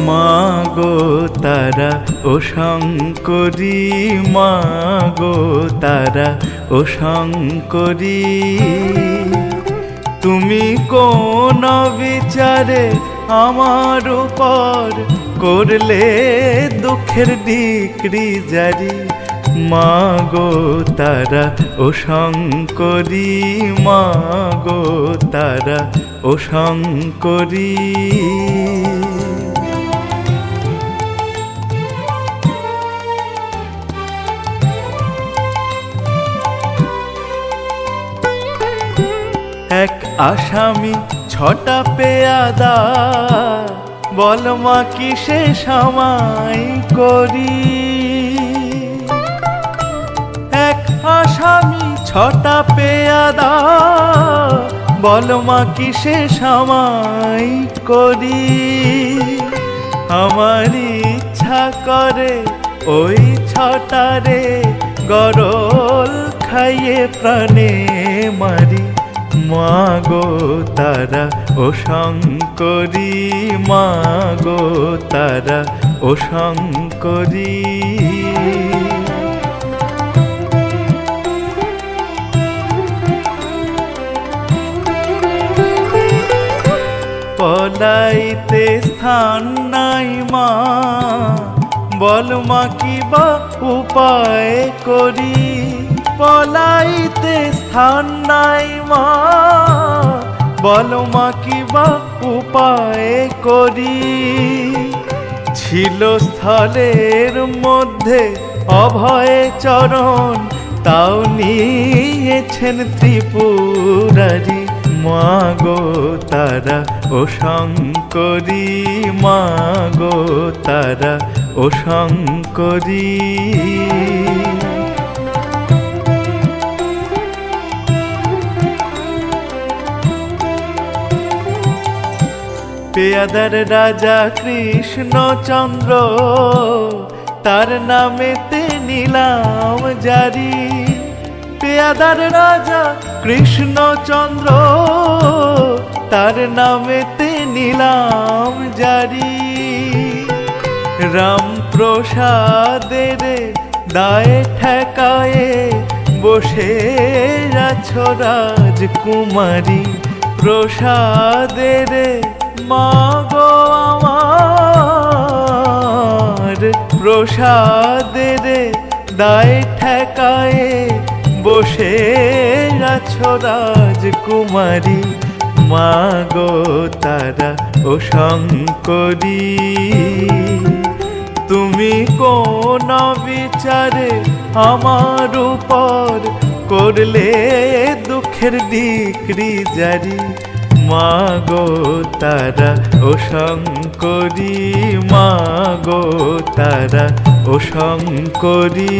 মাগো তারা ও শঙ্করী, মাগো তারা ও শঙ্করী, তুমি কোন বিচারে আমার উপর করলে দুঃখের ডিক্রি জারি। মাগো তারা ও শঙ্করী, মাগো তারা ও শঙ্করী। এক আসামি ছটা পেয়াদা, বল মা কিসে সামাই করি। এক আসামি ছটা পেয়াদা, বল মা কিসে সামাই করি। আমার ইচ্ছা করে ওই ছটারে গরল খাইয়ে প্রাণে মারি। মাগো তারা ও শঙ্করী, মাগো তারা ও শঙ্করী। পলাইতে স্থান নাই মা, বল মা কি বা উপায় করি। পলাইতে স্থান নাই মা, বল মা কি বা উপায় করি। ছিল স্থলের মধ্যে অভয়ে চরণ, তাও নিয়েছেন ত্রিপুরারি। মাগো তারা ও শঙ্করী, মাগো তারা ও শঙ্করী। পেয়াদার রাজা কৃষ্ণচন্দ্র, তার নামেতে নিলাম জারি। পেয়াদার রাজা কৃষ্ণচন্দ্র, তার নামেতে নিলাম জারি। রামপ্রসাদের দায়ে ঠেকায়ে বসে আছো রাজকুমারী। প্রসাদের মাগো আমার, প্রসাদের দায় ঠেকায়ে বসে আছো রাজকুমারী। মাগো তারা ও শঙ্করী, তুমি কোন বিচারে আমার উপর করলে দুঃখের ডিক্রি জারি। মাগো তারা ও শঙ্করী, মাগো তারা ও শঙ্করী।